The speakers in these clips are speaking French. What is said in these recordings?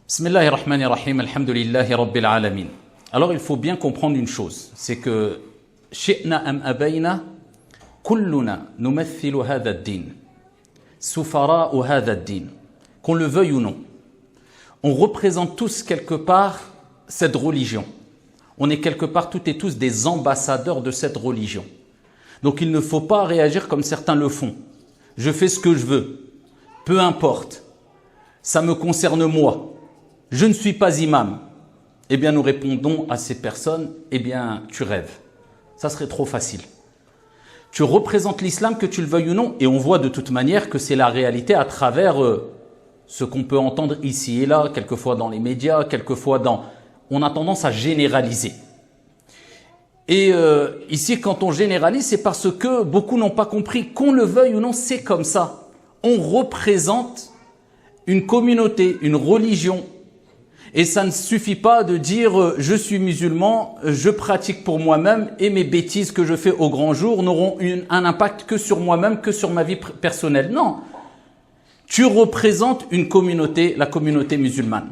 Bismillahirrahmanirrahim, alhamdulillahi rabbil alamin. Alors il faut bien comprendre une chose, c'est que shi'na am abayna, kulluna numathilu hadha ad-din, sufara'u hadha ad-din. Qu'on le veuille ou non, on représente tous quelque part cette religion. On est quelque part toutes et tous des ambassadeurs de cette religion. Donc il ne faut pas réagir comme certains le font. Je fais ce que je veux, peu importe, ça me concerne moi. Je ne suis pas imam. Eh bien, nous répondons à ces personnes, eh bien, tu rêves. Ça serait trop facile. Tu représentes l'islam, que tu le veuilles ou non, et on voit de toute manière que c'est la réalité à travers ce qu'on peut entendre ici et là, quelquefois dans les médias, quelquefois dans... On a tendance à généraliser. Et ici, quand on généralise, c'est parce que beaucoup n'ont pas compris, qu'on le veuille ou non, c'est comme ça. On représente une communauté, une religion. Et ça ne suffit pas de dire je suis musulman, je pratique pour moi-même et mes bêtises que je fais au grand jour n'auront un impact que sur moi-même, que sur ma vie personnelle. Non, tu représentes une communauté, la communauté musulmane.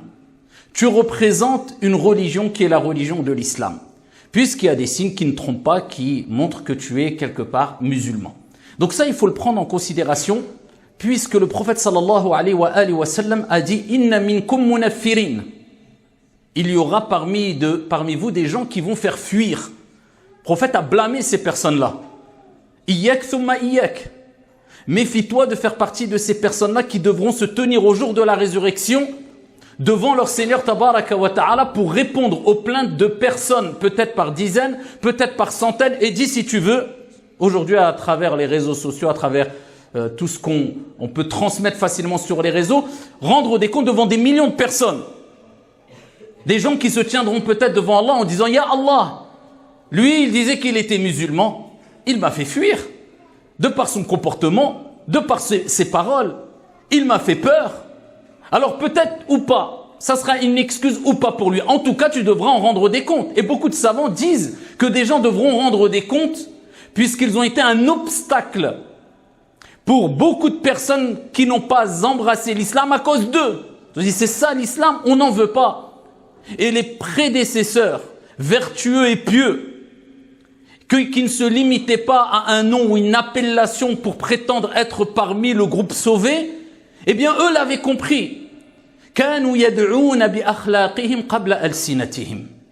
Tu représentes une religion qui est la religion de l'islam. Puisqu'il y a des signes qui ne trompent pas, qui montrent que tu es quelque part musulman. Donc ça, il faut le prendre en considération, puisque le prophète sallallahu alayhi wa sallam a dit « Inna minkum munaffirin » il y aura parmi vous des gens qui vont faire fuir. Le prophète a blâmé ces personnes-là. Iyak thumma iyak. Méfie-toi de faire partie de ces personnes-là qui devront se tenir au jour de la résurrection devant leur Seigneur tabaraka wa ta'ala pour répondre aux plaintes de personnes, peut-être par dizaines, peut-être par centaines. Et dis si tu veux, aujourd'hui à travers les réseaux sociaux, à travers tout ce qu'on peut transmettre facilement sur les réseaux, rendre des comptes devant des millions de personnes. Des gens qui se tiendront peut-être devant Allah en disant « Ya Allah, lui il disait qu'il était musulman, il m'a fait fuir, de par son comportement, de par ses paroles, il m'a fait peur. » Alors peut-être ou pas, ça sera une excuse ou pas pour lui. En tout cas, tu devras en rendre des comptes. Et beaucoup de savants disent que des gens devront rendre des comptes puisqu'ils ont été un obstacle pour beaucoup de personnes qui n'ont pas embrassé l'islam à cause d'eux. C'est ça l'islam, on n'en veut pas. Et les prédécesseurs, vertueux et pieux, qui ne se limitaient pas à un nom ou une appellation pour prétendre être parmi le groupe sauvé, eh bien eux l'avaient compris.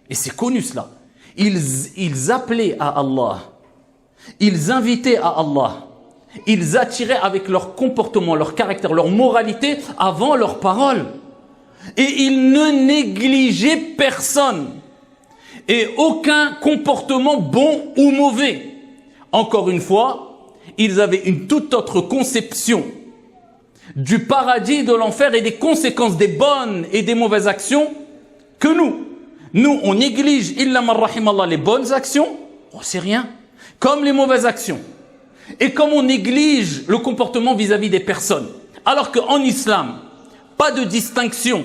Et c'est connu cela. Ils appelaient à Allah, ils invitaient à Allah, ils attiraient avec leur comportement, leur caractère, leur moralité avant leurs paroles. Et ils ne négligeaient personne et aucun comportement bon ou mauvais. Encore une fois, ils avaient une toute autre conception du paradis et de l'enfer et des conséquences des bonnes et des mauvaises actions que nous. Nous, on néglige illa man rahimallah les bonnes actions, oh, c'est rien, comme les mauvaises actions. Et comme on néglige le comportement vis-à-vis des personnes. Alors qu'en islam, pas de distinction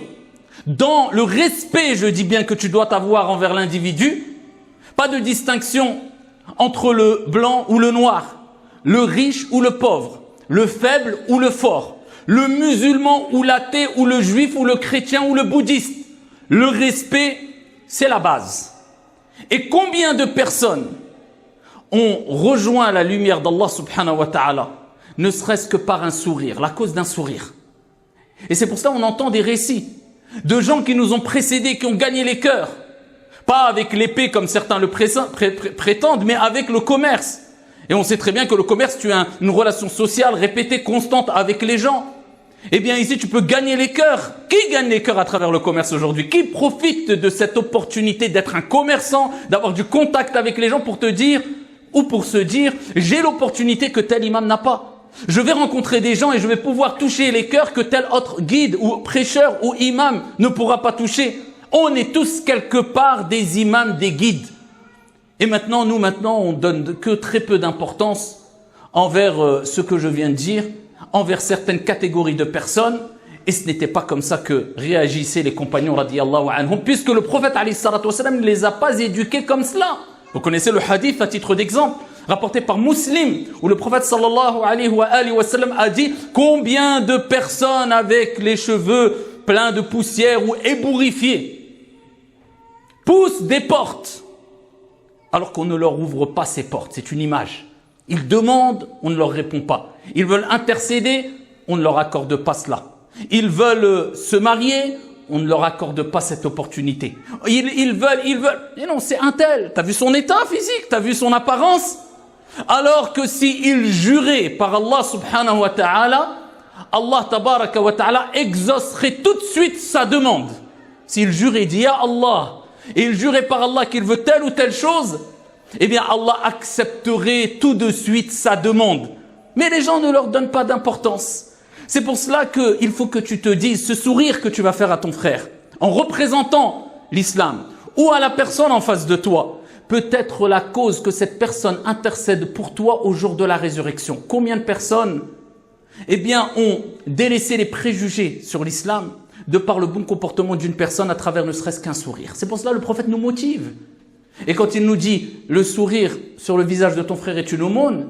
dans le respect, je dis bien que tu dois avoir envers l'individu, pas de distinction entre le blanc ou le noir, le riche ou le pauvre, le faible ou le fort, le musulman ou l'athée ou le juif ou le chrétien ou le bouddhiste. Le respect, c'est la base. Et combien de personnes ont rejoint la lumière d'Allah subhanahu wa ta'ala, ne serait-ce que par un sourire, la cause d'un sourire. Et c'est pour ça qu'on entend des récits de gens qui nous ont précédés, qui ont gagné les cœurs. Pas avec l'épée comme certains le prétendent, mais avec le commerce. Et on sait très bien que le commerce, tu as une relation sociale répétée, constante avec les gens. Eh bien ici, tu peux gagner les cœurs. Qui gagne les cœurs à travers le commerce aujourd'hui? Qui profite de cette opportunité d'être un commerçant, d'avoir du contact avec les gens pour te dire, ou pour se dire, j'ai l'opportunité que tel imam n'a pas. Je vais rencontrer des gens et je vais pouvoir toucher les cœurs que tel autre guide ou prêcheur ou imam ne pourra pas toucher. On est tous quelque part des imams, des guides. Et maintenant, on donne que très peu d'importance envers ce que je viens de dire, envers certaines catégories de personnes. Et ce n'était pas comme ça que réagissaient les compagnons radiyallahu anhum, puisque le prophète alayhi salatu wassalam ne les a pas éduqués comme cela. Vous connaissez le hadith à titre d'exemple, rapporté par Muslim, où le prophète sallallahu alayhi wa sallam a dit combien de personnes avec les cheveux plein de poussière ou ébouriffé, poussent des portes, alors qu'on ne leur ouvre pas ces portes. C'est une image. Ils demandent, on ne leur répond pas. Ils veulent intercéder, on ne leur accorde pas cela. Ils veulent se marier, on ne leur accorde pas cette opportunité. Ils veulent. Et non, c'est un tel. T'as vu son état physique, t'as vu son apparence. Alors que s'il jurait par Allah subhanahu wa ta'ala, Allah tabaraka wa ta'ala exaucerait tout de suite sa demande. S'il jurait, dit ya Allah, et il jurait par Allah qu'il veut telle ou telle chose, eh bien Allah accepterait tout de suite sa demande. Mais les gens ne leur donnent pas d'importance. C'est pour cela qu'il faut que tu te dises, ce sourire que tu vas faire à ton frère, en représentant l'islam, ou à la personne en face de toi, peut être la cause que cette personne intercède pour toi au jour de la résurrection. Combien de personnes, eh bien, ont délaissé les préjugés sur l'islam de par le bon comportement d'une personne à travers ne serait-ce qu'un sourire. C'est pour cela que le prophète nous motive. Et quand il nous dit le sourire sur le visage de ton frère est une aumône,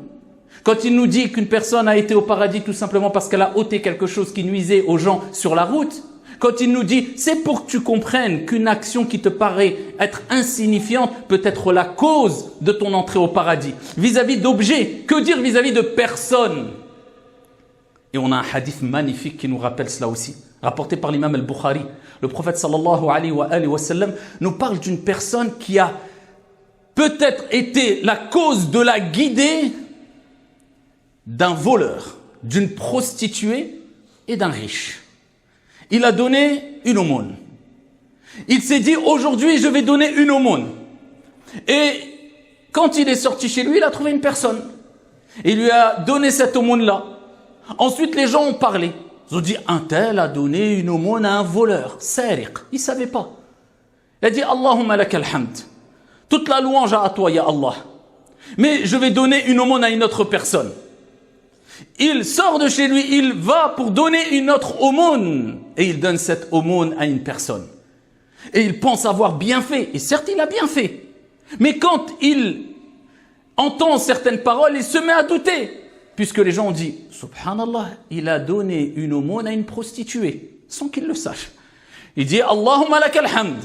quand il nous dit qu'une personne a été au paradis tout simplement parce qu'elle a ôté quelque chose qui nuisait aux gens sur la route, quand il nous dit c'est pour que tu comprennes qu'une action qui te paraît être insignifiante peut être la cause de ton entrée au paradis. Vis-à-vis d'objets, que dire vis-à-vis de personnes? Et on a un hadith magnifique qui nous rappelle cela aussi, rapporté par l'imam al-Bukhari. Le prophète sallallahu alayhi wa sallam nous parle d'une personne qui a peut-être été la cause de la guidée d'un voleur, d'une prostituée et d'un riche. Il a donné une aumône. Il s'est dit, aujourd'hui, je vais donner une aumône. Et quand il est sorti chez lui, il a trouvé une personne. Il lui a donné cette aumône-là. Ensuite, les gens ont parlé. Ils ont dit, un tel a donné une aumône à un voleur, sariq. Il ne savait pas. Il a dit, Allahumma lakal hamd. Toute la louange à toi, ya Allah. Mais je vais donner une aumône à une autre personne. Il sort de chez lui, il va pour donner une autre aumône. Et il donne cette aumône à une personne. Et il pense avoir bien fait. Et certes, il a bien fait. Mais quand il entend certaines paroles, il se met à douter. Puisque les gens ont dit, subhanallah, il a donné une aumône à une prostituée, sans qu'il le sache. Il dit, Allahumma lakal hamd.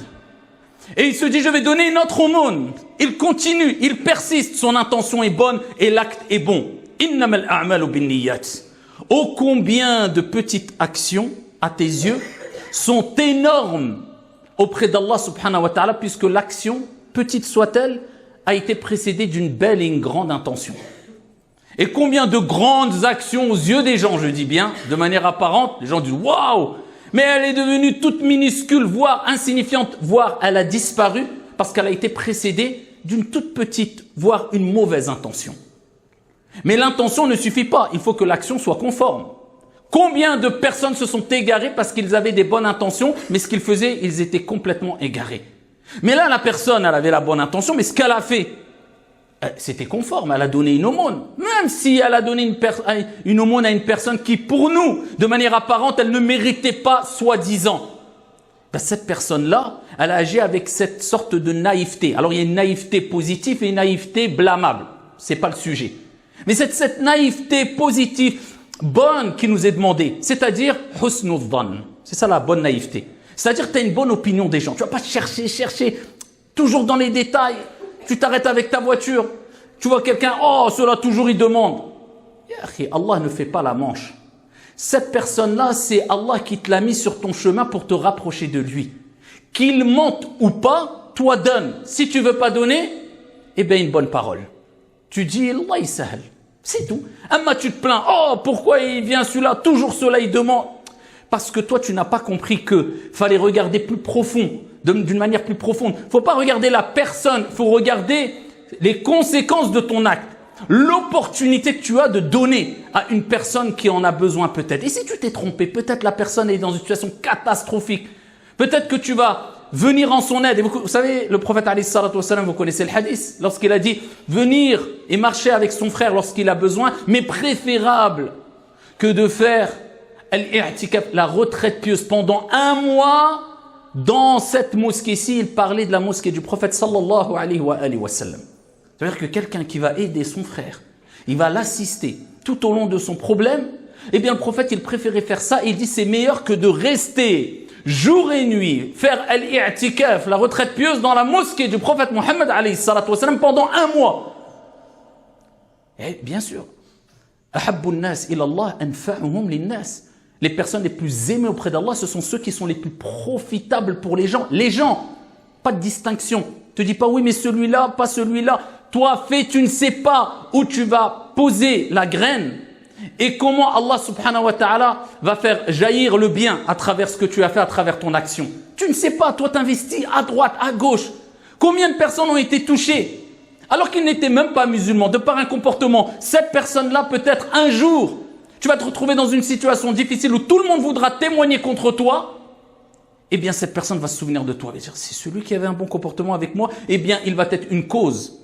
Et il se dit, je vais donner une autre aumône. Il continue, il persiste, son intention est bonne et l'acte est bon. Innamal a'malu binniyat. Ô combien de petites actions, à tes yeux, sont énormes auprès d'Allah subhanahu wa ta'ala, puisque l'action, petite soit-elle, a été précédée d'une belle et une grande intention. Et combien de grandes actions aux yeux des gens, je dis bien, de manière apparente, les gens disent « Waouh !» Mais elle est devenue toute minuscule, voire insignifiante, voire elle a disparu parce qu'elle a été précédée d'une toute petite, voire une mauvaise intention. Mais l'intention ne suffit pas, il faut que l'action soit conforme. Combien de personnes se sont égarées parce qu'ils avaient des bonnes intentions, mais ce qu'ils faisaient, ils étaient complètement égarés. Mais là, la personne, elle avait la bonne intention, mais ce qu'elle a fait, c'était conforme, elle a donné une aumône. Même si elle a donné une aumône à une personne qui, pour nous, de manière apparente, elle ne méritait pas soi-disant. Ben, cette personne-là, elle a agi avec cette sorte de naïveté. Alors, il y a une naïveté positive et une naïveté blâmable. C'est pas le sujet. Mais cette naïveté positive, bonne, qui nous est demandée, c'est-à-dire husnul dhann. C'est ça la bonne naïveté. C'est-à-dire que tu as une bonne opinion des gens. Tu vas pas chercher, toujours dans les détails. Tu t'arrêtes avec ta voiture, tu vois quelqu'un, oh, cela toujours il demande. Allah ne fait pas la manche. Cette personne-là, c'est Allah qui te l'a mis sur ton chemin pour te rapprocher de lui. Qu'il mente ou pas, toi donne. Si tu veux pas donner, eh bien une bonne parole. Tu dis, Allah il sahel. C'est tout. Amma tu te plains, oh, pourquoi il vient celui-là, toujours cela il demande. Parce que toi, tu n'as pas compris que fallait regarder plus profond, d'une manière plus profonde. Il ne faut pas regarder la personne, il faut regarder les conséquences de ton acte. L'opportunité que tu as de donner à une personne qui en a besoin peut-être. Et si tu t'es trompé, peut-être la personne est dans une situation catastrophique. Peut-être que tu vas venir en son aide. Et vous savez, le prophète alayhi salatu wa salam, vous connaissez le hadith, lorsqu'il a dit venir et marcher avec son frère lorsqu'il a besoin, mais préférable que de faire la retraite pieuse pendant un mois dans cette mosquée-ci. Il parlait de la mosquée du prophète sallallahu alayhi wa sallam. C'est-à-dire que quelqu'un qui va aider son frère, il va l'assister tout au long de son problème, eh bien le prophète il préférait faire ça, et il dit c'est meilleur que de rester jour et nuit, faire al-i'tikaf, la retraite pieuse dans la mosquée du prophète Mohammed alayhi salatu wasalam pendant 1 mois. Et bien sûr, ahabbu an-nas ila Allah anfa'uhum lin-nas. Les personnes les plus aimées auprès d'Allah, ce sont ceux qui sont les plus profitables pour les gens. Les gens, pas de distinction. Te dis pas oui mais celui-là, pas celui-là. Toi, tu ne sais pas où tu vas poser la graine et comment Allah subhanahu wa ta'ala va faire jaillir le bien à travers ce que tu as fait, à travers ton action. Tu ne sais pas, toi t'investis à droite, à gauche. Combien de personnes ont été touchées alors qu'ils n'étaient même pas musulmans, de par un comportement. Cette personne-là, peut-être un jour, tu vas te retrouver dans une situation difficile où tout le monde voudra témoigner contre toi. Eh bien, cette personne va se souvenir de toi. Elle va dire, c'est celui qui avait un bon comportement avec moi. Eh bien, il va être une cause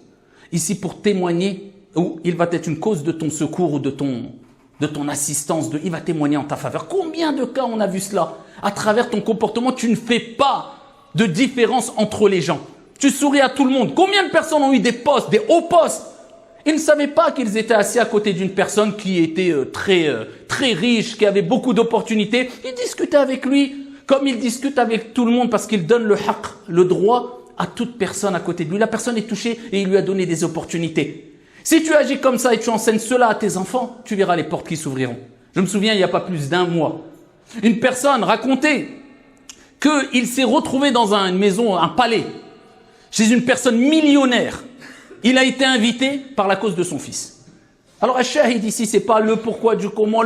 ici pour témoigner, ou il va être une cause de ton secours ou de ton assistance. Il va témoigner en ta faveur. Combien de cas on a vu cela? À travers ton comportement, tu ne fais pas de différence entre les gens. Tu souris à tout le monde. Combien de personnes ont eu des postes, des hauts postes? Ils ne savaient pas qu'ils étaient assis à côté d'une personne qui était très riche, qui avait beaucoup d'opportunités. Ils discutaient avec lui comme ils discutent avec tout le monde parce qu'il donne le haqq, le droit à toute personne à côté de lui. La personne est touchée et il lui a donné des opportunités. Si tu agis comme ça et tu enseignes cela à tes enfants, tu verras les portes qui s'ouvriront. Je me souviens, il n'y a pas plus d'1 mois, une personne racontait qu'il s'est retrouvé dans une maison, un palais, chez une personne millionnaire. Il a été invité par la cause de son fils. Alors, Al-Shahid ici, c'est pas le pourquoi, du comment,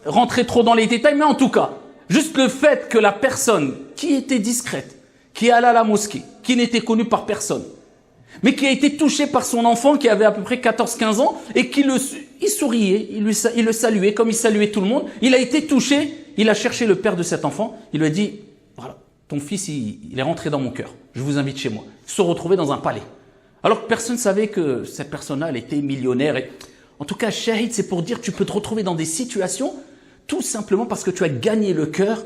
rentrer trop dans les détails, mais en tout cas, juste le fait que la personne qui était discrète, qui allait à la mosquée, qui n'était connue par personne, mais qui a été touchée par son enfant qui avait à peu près 14-15 ans et il souriait, il le saluait comme il saluait tout le monde. Il a été touché, il a cherché le père de cet enfant, il lui a dit, voilà, ton fils, il est rentré dans mon cœur, je vous invite chez moi. Ils se sont retrouvés dans un palais. Alors que personne ne savait que cette personne-là, elle était millionnaire. Et en tout cas, shahid, c'est pour dire tu peux te retrouver dans des situations tout simplement parce que tu as gagné le cœur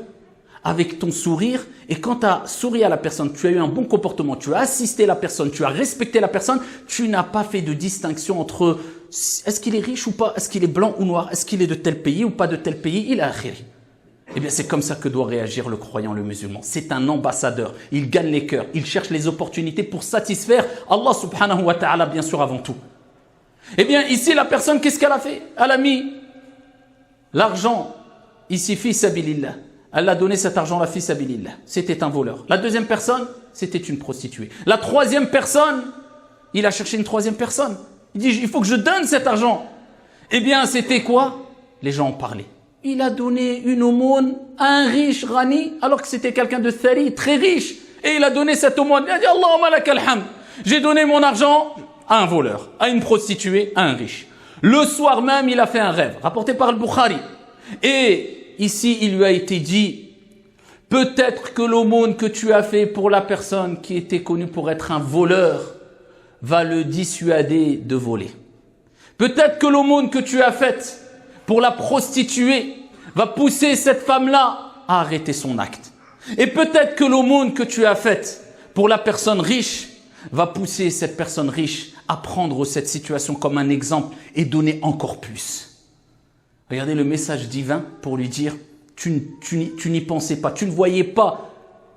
avec ton sourire. Et quand tu as souri à la personne, tu as eu un bon comportement, tu as assisté la personne, tu as respecté la personne, tu n'as pas fait de distinction entre est-ce qu'il est riche ou pas, est-ce qu'il est blanc ou noir, est-ce qu'il est de tel pays ou pas de tel pays, il a akhiri. Eh bien, c'est comme ça que doit réagir le croyant, le musulman. C'est un ambassadeur. Il gagne les cœurs. Il cherche les opportunités pour satisfaire Allah subhanahu wa ta'ala, bien sûr, avant tout. Eh bien, ici, la personne, qu'est-ce qu'elle a fait? Elle a mis l'argent, ici, fi sabilillah. Elle a donné cet argent-là, fi sabilillah. C'était un voleur. La deuxième personne, c'était une prostituée. La troisième personne, il a cherché une troisième personne. Il dit, il faut que je donne cet argent. Eh bien, c'était quoi? Les gens ont parlé. Il a donné une aumône à un riche Rani, alors que c'était quelqu'un de thari, très riche. Et il a donné cette aumône. Il a dit, Allahumma lakal hamd. J'ai donné mon argent à un voleur, à une prostituée, à un riche. Le soir même, il a fait un rêve, rapporté par le Bukhari. Et ici, il lui a été dit, peut-être que l'aumône que tu as fait pour la personne qui était connue pour être un voleur va le dissuader de voler. Peut-être que l'aumône que tu as faite pour la prostituée va pousser cette femme-là à arrêter son acte. Et peut-être que l'aumône que tu as faite pour la personne riche va pousser cette personne riche à prendre cette situation comme un exemple et donner encore plus. Regardez le message divin pour lui dire, tu n'y pensais pas, tu ne voyais pas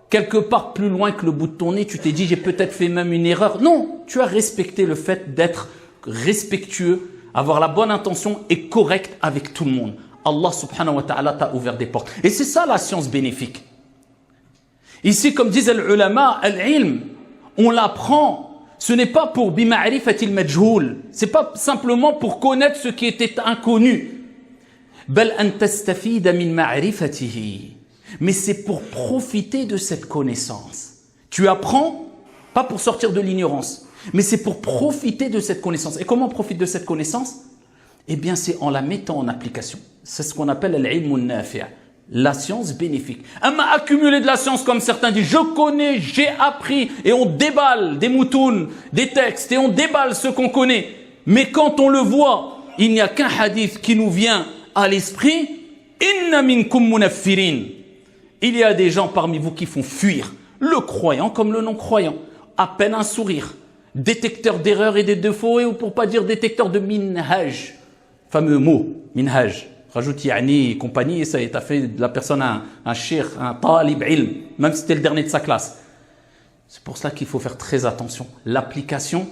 quelque part plus loin que le bout de ton nez, tu t'es dit j'ai peut-être fait même une erreur. Non, tu as respecté le fait d'être respectueux, avoir la bonne intention et correct avec tout le monde. Allah subhanahu wa ta'ala t'a ouvert des portes. Et c'est ça la science bénéfique. Ici, comme disent les ulama, al-ilm, on l'apprend. Ce n'est pas pour bima'rifatil majhoul. C'est pas simplement pour connaître ce qui était inconnu. Bal an tastafida min ma'rifatihi. Mais c'est pour profiter de cette connaissance. Tu apprends, pas pour sortir de l'ignorance. Mais c'est pour profiter de cette connaissance. Et comment on profite de cette connaissance? Eh bien, c'est en la mettant en application. C'est ce qu'on appelle l'ilm nafi', la science bénéfique. Accumuler de la science, comme certains disent, je connais, j'ai appris, et on déballe des moutounes, des textes, et on déballe ce qu'on connaît. Mais quand on le voit, il n'y a qu'un hadith qui nous vient à l'esprit. Inna minkum munaffirin. Il y a des gens parmi vous qui font fuir le croyant comme le non-croyant. À peine un sourire. Détecteur d'erreurs et de défauts, ou pour pas dire détecteur de minhaj, fameux mot, minhaj, Rajoute yani et compagnie et ça y est, t'as fait de la personne un cheikh, un talib ilm, même si c'était le dernier de sa classe. C'est pour cela qu'il faut faire très attention. L'application,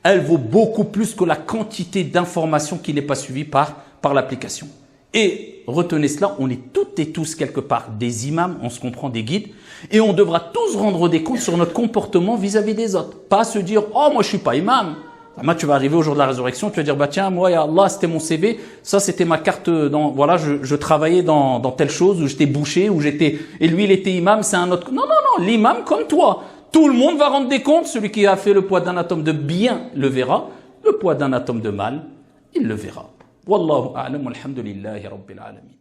elle vaut beaucoup plus que la quantité d'informations qui n'est pas suivie par l'application. Et retenez cela, on est toutes et tous quelque part des imams, on se comprend des guides, et on devra tous rendre des comptes sur notre comportement vis-à-vis des autres. Pas se dire « Oh, moi je suis pas imam ». Moi, tu vas arriver au jour de la résurrection, tu vas dire « Bah tiens, moi, ya Allah, c'était mon CV, ça c'était ma carte, voilà, je travaillais dans telle chose, où j'étais boucher, où j'étais… Et lui, il était imam, c'est un autre… Non, non, non, l'imam comme toi. Tout le monde va rendre des comptes. Celui qui a fait le poids d'un atome de bien le verra. Le poids d'un atome de mal, il le verra. Wallahu a'lam walhamdulillahi rabbil alamin.